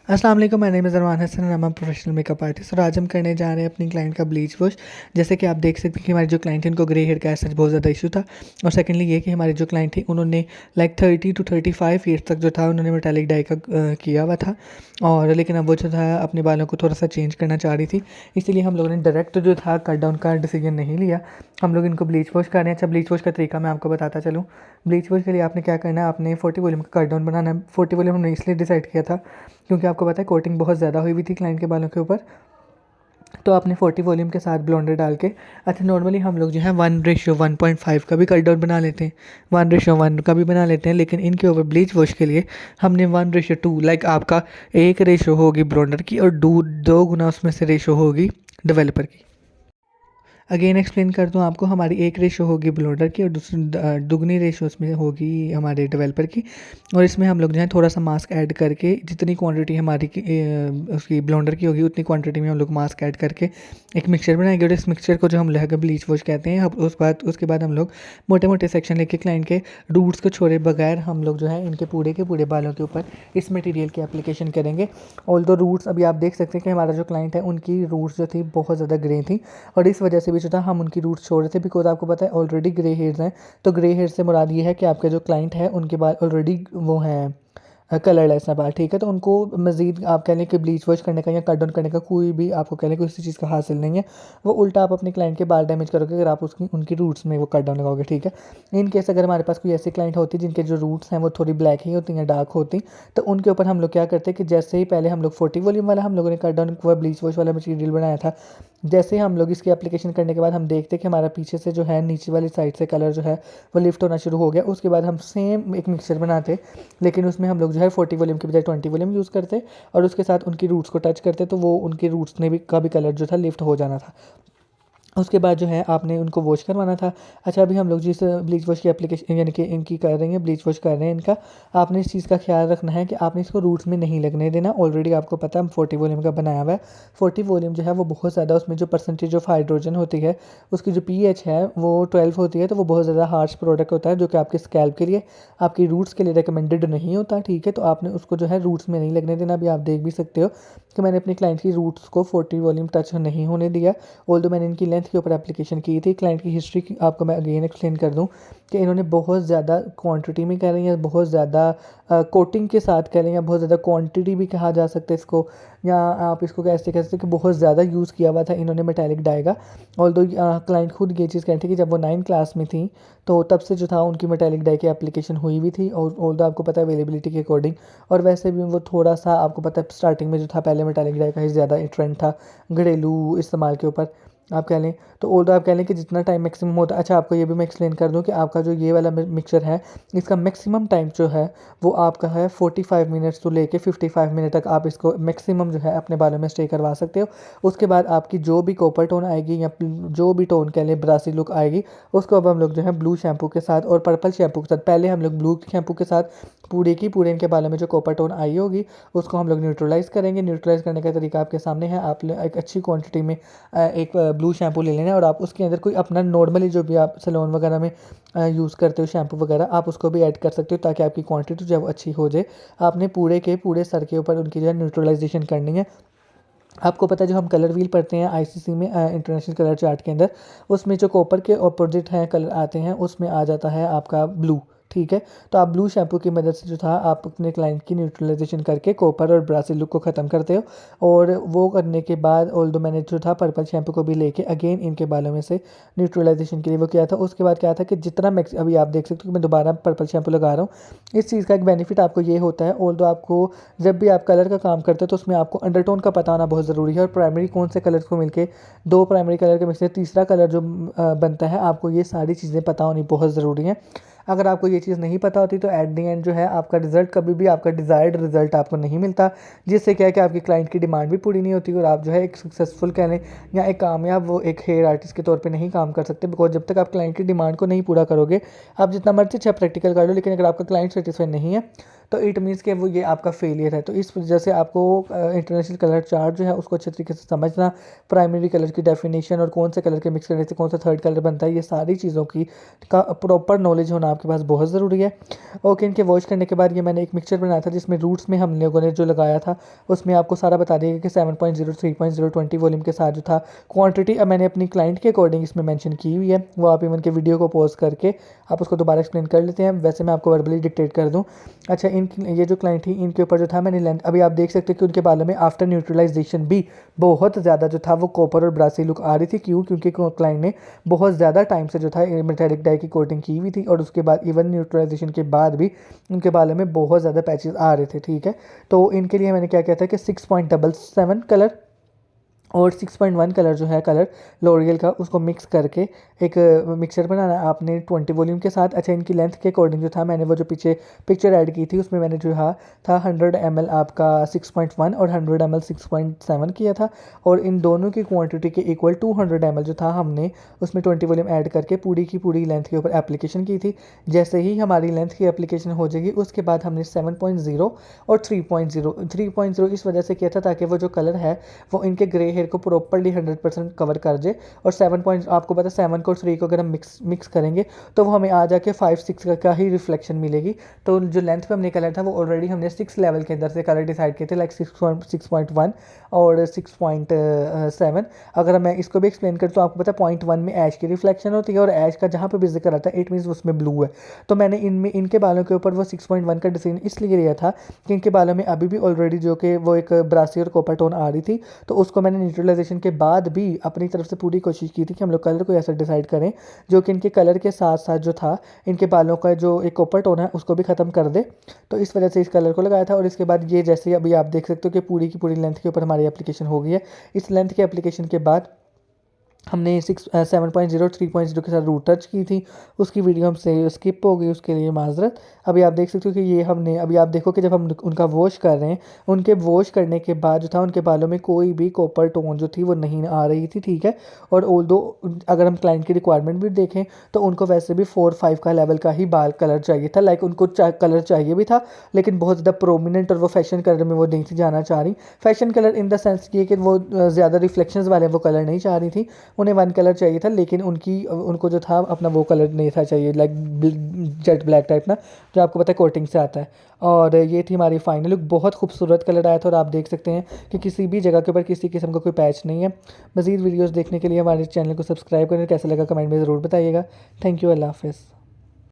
अस्सलाम वालेकुम, my name is Arman Hasan, I am professional makeup artist. और आज हम करने जा रहे हैं अपनी क्लाइंट का ब्लीच वॉश। जैसे कि आप देख सकते हैं कि हमारी जो क्लाइंट है उनको ग्रे हेयर का ऐसा बहुत ज़्यादा इशू था। और सेकंडली ये कि हमारी जो क्लाइंट थी उन्होंने लाइक 30 to 35 ईयर्स तक जो था उन्होंने मेटालिक डाई का किया हुआ था। और लेकिन अब वो जो था अपने बालों को थोड़ा सा चेंज करना चाह रही थी, इसीलिए हम लोगों ने डायरेक्ट जो था कट डाउन का डिसीजन नहीं लिया। हम लोग इनको ब्लीच वॉश कर रहे हैं। अच्छा, ब्लीच वॉश का तरीका मैं आपको बताता चलूँ। ब्लीच वॉश के लिए आपने क्या करना है, आपने 40 वॉल्यूम का कट डाउन बनाना है। 40 वॉल्यूम हमने इसलिए डिसाइड किया था क्योंकि आपको पता है कोटिंग बहुत ज़्यादा हुई हुई थी क्लाइंट के बालों के ऊपर। तो आपने 40 वॉल्यूम के साथ ब्लोंडर डाल के, अच्छा नॉर्मली हम लोग जो है 1:1.5 का भी कट डाउन बना लेते हैं, 1:1 का भी बना लेते हैं। लेकिन इनके ऊपर ब्लीच वॉश के लिए हमने 1:2 लाइक आपका एक रेशो होगी ब्लोंडर की और 2 गुना उसमें से रेशो होगी डेवलपर की। अगेन एक्सप्लेन कर दूँ आपको, हमारी एक रेशो होगी ब्लोडर की और दूसरी दुगनी रेशो उसमें होगी हमारे डेवलपर की। और इसमें हम लोग जो है थोड़ा सा मास्क ऐड करके, जितनी क्वांटिटी हमारी उसकी ब्लोंडर की होगी उतनी क्वांटिटी में हम लोग मास्क ऐड करके एक मिक्सचर बनाएंगे। और इस मिक्सचर को जो हम लहगा ब्लीच वॉश कहते हैं। अब उसके बाद हम लोग मोटे मोटे सेक्शन लेके क्लाइंट के रूट्स को छोड़े बगैर हम लोग जो है इनके पूरे के पूरे बालों के ऊपर इस मटेरियल की एप्लीकेशन करेंगे। ऑल दो रूट्स अभी आप देख सकते हैं कि हमारा जो क्लाइंट है उनकी रूट्स जो थी बहुत ज़्यादा ग्रे थी, और इस वजह से भी जो था हम उनकी रूट्स छोड़ रहे थे। बिकॉज आपको पता है ऑलरेडी ग्रे हेयर्स हैं। तो ग्रे हेयर से मुराद ये है कि आपका जो क्लाइंट है उनके बाल ऑलरेडी वो हैं कलरलेस है बाल, ठीक है। तो उनको मज़ीद आप कह लें कि ब्लीच वॉश करने का या कट डाउन करने का कोई भी आपको कह लें किसी चीज़ का हासिल नहीं है। वो उल्टा आप अपने क्लाइंट के बाल डैमेज करोगे अगर आप उसकी उनकी रूट्स में वो कट डाउन लगाओगे, ठीक है। इन केस अगर हमारे पास कोई ऐसी क्लाइंट होती जिनके जो रूट्स हैं वो थोड़ी ब्लैक ही होती हैं, डार्क होती, तो उनके ऊपर हम लोग क्या करते हैं कि जैसे ही पहले हम लोग 40 वॉल्यूम वाला हम लोगों ने कट डाउन व ब्लीच वॉश वाला मटीरियल बनाया था, जैसे ही हम लोग इसकी एप्लीकेशन करने के बाद हम देखते कि हमारा पीछे से जो है नीचे वाली साइड से कलर जो है वो लिफ्ट होना शुरू हो गया। उसके बाद हम सेम एक मिक्सचर बनाते, लेकिन उसमें हम लोग जो है 40 वॉल्यूम के बजाय 20 वॉल्यूम यूज़ करते और उसके साथ उनकी रूट्स को टच करते, तो वो उनकी रूट्स ने भी का भी कलर जो था लिफ्ट हो जाना था। उसके बाद जो है आपने उनको वॉश करवाना था। अच्छा, अभी हम लोग जिस ब्लीच वॉश की एप्लीकेशन यानी कि इनकी कर रहे हैं, ब्लीच वॉश कर रहे हैं इनका, आपने इस चीज़ का ख्याल रखना है कि आपने इसको रूट्स में नहीं लगने देना। ऑलरेडी आपको पता है हम 40 वॉल्यूम का बनाया हुआ है। 40 वॉल्यूम जो है वो बहुत ज़्यादा, उसमें जो परसेंटेज ऑफ हाइड्रोजन होती है, उसकी जो pH है वो 12 होती है। तो वो बहुत ज़्यादा हार्श प्रोडक्ट होता है जो कि आपके स्कैल्प के लिए, आपकी रूट्स के लिए रिकमेंडेड नहीं होता, ठीक है। तो आपने उसको जो है रूट्स में नहीं लगने देना। अभी आप देख भी सकते हो कि मैंने अपनी क्लाइंट की रूट्स को 40 वॉल्यूम टच नहीं होने दिया। ऑल्दो मैंने इनकी लेंथ के ऊपर एप्लीकेशन की थी। क्लाइंट की हिस्ट्री की आपको मैं अगेन एक्सप्लेन कर दूं कि इन्होंने बहुत ज़्यादा क्वांटिटी में कर रही हैं, बहुत ज़्यादा कोटिंग के साथ कर रही हैं, बहुत ज़्यादा क्वांटिटी भी कहा जा सकता है इसको, या आप इसको कैसे कह सकते हैं कि बहुत ज़्यादा यूज़ किया हुआ था इन्होंने मेटालिक डाई का। ऑल्दो क्लाइंट खुद ये चीज़ कहती थी कि जब वो 9 क्लास में थी तो तब से जो था उनकी मेटालिक डाई की एप्लीकेशन हुई हुई थी। और ऑल्दो आपको पता है अवेलेबिलिटी के अकॉर्डिंग, और वैसे भी वो थोड़ा सा आपको पता है स्टार्टिंग में जो था पहले मेटालिक डाई का ही ज़्यादा ट्रेंड था घरेलू इस्तेमाल के ऊपर आप कह लें। तो ऑल्दो आप कह लें कि जितना टाइम मैक्सिमम होता है। अच्छा, आपको ये भी मैं एक्सप्लेन कर दूं कि आपका जो ये वाला मिक्सचर है इसका मैक्सिमम टाइम जो है वो आपका है 45 मिनट्स तो लेके 55 मिनट तक आप इसको मैक्सिमम जो है अपने बालों में स्टे करवा सकते हो। उसके बाद आपकी जो भी कॉपर टोन आएगी या जो भी टोन कह लें ब्रासी लुक आएगी, उसको अब हम लोग जो है ब्लू शैम्पू के साथ और पर्पल शैम्पू के साथ, पहले हम लोग ब्लू शैम्पू के साथ पूरे की पूरे इनके बालों में जो कॉपर टोन आई होगी उसको हम लोग न्यूट्रलाइज़ करेंगे। न्यूट्रलाइज़ करने का तरीका आपके सामने है। आप एक अच्छी क्वांटिटी में एक ब्लू शैम्पू ले लेना है और आप उसके अंदर कोई अपना नॉर्मली जो भी आप सैलून वगैरह में यूज़ करते हो शैम्पू वगैरह, आप उसको भी ऐड कर सकते हो ताकि आपकी क्वांटिटी जो है वो अच्छी हो जाए। आपने पूरे के पूरे सर के ऊपर उनकी जो है न्यूट्रलाइजेशन करनी है। आपको पता है जो हम कलर व्हील पढ़ते हैं आईसीसी में, इंटरनेशनल कलर चार्ट के अंदर, उसमें जो कॉपर के ऑपोजिट हैं कलर आते हैं उसमें आ जाता है आपका ब्लू, ठीक है। तो आप ब्लू शैम्पू की मदद से जो था आप अपने क्लाइंट की न्यूट्रलाइजेशन करके कॉपर और ब्रासी लुक को ख़त्म करते हो। और वो करने के बाद ऑल्दो मैंने जो था पर्पल शैम्पू को भी लेके अगेन इनके बालों में से न्यूट्रलाइजेशन के लिए वो किया था। उसके बाद क्या था कि जितना मैक्स, अभी आप देख सकते हो कि मैं दोबारा पर्पल शैम्पू लगा रहा हूँ। इस चीज़ का एक बेनिफिट आपको ये होता है, ऑल्दो आपको जब भी आप कलर का काम करते हो तो उसमें आपको अंडरटोन का पता होना बहुत ज़रूरी है, और प्राइमरी कौन से कलर्स को मिलके दो प्राइमरी कलर के मिक्स से तीसरा कलर जो बनता है, आपको ये सारी चीज़ें पता होनी बहुत ज़रूरी है। अगर आपको ये चीज़ नहीं पता होती तो एट दी एंड जो है आपका रिजल्ट कभी भी आपका डिज़ायर्ड रिजल्ट आपको नहीं मिलता, जिससे क्या है कि आपकी क्लाइंट की डिमांड भी पूरी नहीं होती और आप जो है एक सक्सेसफुल कह लें या एक कामयाब वो एक हेयर आर्टिस्ट के तौर पे नहीं काम कर सकते। बिकॉज जब तक आप क्लाइंट की डिमांड को नहीं पूरा करोगे, आप जितना मर्जी अच्छा प्रैक्टिकल कर लो, लेकिन अगर आपका क्लाइंट सेटिस्फाई नहीं है तो इट मीन्स कि वो ये आपका फेलियर है। तो इस वजह से आपको इंटरनेशनल कलर चार्ट जो है उसको अच्छे तरीके से समझना, प्राइमरी कलर की डेफिनेशन और कौन से कलर के मिक्स करने से कौन सा थर्ड कलर बनता है, ये सारी चीज़ों की का प्रॉपर नॉलेज होना आपके पास बहुत ज़रूरी है। ओके, इनके वॉश करने के बाद ये मैंने एक मिक्सचर बनाया था जिसमें रूट्स में हम लोगों ने जो लगाया था उसमें आपको सारा बता देगा कि 7.0 3.0 20 वॉल्यूम के साथ जो था क्वांटिटी अब मैंने अपनी क्लाइंट के अकॉर्डिंग इसमें मेंशन की हुई है। वो आप इवन के वीडियो को पॉज करके आप उसको दोबारा एक्सप्लेन कर लेते हैं, वैसे मैं आपको वर्बली डिक्टेट कर दूँ। अच्छा, ये जो क्लाइंट थी इनके ऊपर जो था मैंने लेंथ, अभी आप देख सकते हैं कि उनके बालों में आफ्टर न्यूट्रलाइजेशन भी बहुत ज़्यादा जो था वो कॉपर और ब्रासी लुक आ रही थी। क्यों? क्योंकि क्लाइंट ने बहुत ज़्यादा टाइम से जो था मेटेलिक डाई की कोटिंग की हुई थी और उसके बाद इवन न्यूट्रलाइजेशन के बाद भी उनके बालों में बहुत ज़्यादा पैचेस आ रहे थे। ठीक है, तो इनके लिए मैंने क्या किया था कि 6.77 कलर और 6.1 कलर जो है कलर लॉरियल का उसको मिक्स करके एक मिक्सचर बनाना आपने 20 वॉल्यूम के साथ। अच्छा, इनकी लेंथ के अकॉर्डिंग जो था मैंने वो जो पीछे पिक्चर ऐड की थी उसमें मैंने जो था 100 ml आपका 6.1 और 100 ml 6.7 किया था और इन दोनों की क्वांटिटी के इक्वल 200 ml जो था हमने उसमें 20 वॉल्यूम ऐड करके पूरी की पूरी लेंथ के ऊपर एप्लीकेशन की थी। जैसे ही हमारी लेंथ की एप्लीकेशन हो जाएगी उसके बाद हमने 7.0 और 3.0 इस वजह से किया था ताकि वो जो कलर है वो इनके ग्रे हेयर को प्रॉपर्ली 100% कवर कर जाए। और 7 पॉइंट आपको पता है 7 को 3 को अगर हम मिक्स करेंगे तो वो हमें आ जाके 5-6 का ही रिफ्लेक्शन मिलेगी। तो जो लेंथ पे हमने कलर था वो ऑलरेडी हमने 6 लेवल के अंदर से कलर डिसाइड किए थे, लाइक 6.1 और 6.7। अगर मैं इसको भी एक्सप्लेन करूँ तो आपको पता है 0.1 में ऐश की रिफ्लेक्शन होती है और ऐश का जहाँ पे भी जिक्र आता है इट मीन्स उसमें ब्लू है। तो मैंने इनके बालों के ऊपर वो 6.1 का डिसीजन इसलिए लिया था कि इनके बालों में अभी भी ऑलरेडी जो कि वो एक ब्रासी और कॉपर टोन आ रही थी, तो उसको मैंने न्यूट्रलाइजेशन के बाद भी अपनी तरफ से पूरी कोशिश की थी कि हम लोग कलर को ऐसा डिसाइड करें जो कि इनके कलर के साथ साथ जो था इनके बालों का जो एक कॉपर टोन है उसको भी ख़त्म कर दे। तो इस वजह से इस कलर को लगाया था और इसके बाद ये जैसे अभी आप देख सकते हो कि पूरी की पूरी लेंथ के ऊपर हमारी एप्लीकेशन हो गई है। इस लेंथ के एप्लीकेशन के बाद हमने 7.0 3.0 के साथ रूट टच की थी, उसकी वीडियो हमसे स्किप हो गई, उसके लिए माजरत। अभी आप देख सकते हो कि ये हमने अभी आप देखो कि जब हम उनका वॉश कर रहे हैं उनके वॉश करने के बाद जो था उनके बालों में कोई भी कॉपर टोन जो थी वो नहीं आ रही थी। ठीक है, और ऑल्दो अगर हम क्लाइंट की रिक्वायरमेंट भी देखें तो उनको वैसे भी 4-5 का लेवल का ही बाल कलर चाहिए था, लाइक उनको कलर चाहिए भी था लेकिन बहुत ज़्यादा प्रोमिनेंट और वो फैशन कलर में वो नहीं थी जाना चाह रही। Fashion colour in the sense ये कि वो ज़्यादा रिफ्लेक्शंस वाले वो कलर नहीं चाह रही थी, उन्हें वन कलर चाहिए था लेकिन उनको जो था अपना वो कलर नहीं था चाहिए, लाइक जेट ब्लैक टाइप ना, जो आपको पता है कोटिंग से आता है। और ये थी हमारी फाइनल लुक, बहुत खूबसूरत कलर आया था और आप देख सकते हैं कि किसी भी जगह के ऊपर किसी किस्म का कोई पैच नहीं है। मज़ीद वीडियोज़ देखने के लिए हमारे चैनल को सब्सक्राइब करें, कैसा लगा कमेंट में ज़रूर बताइएगा। थैंक यू, अल्लाह हाफ़िज़।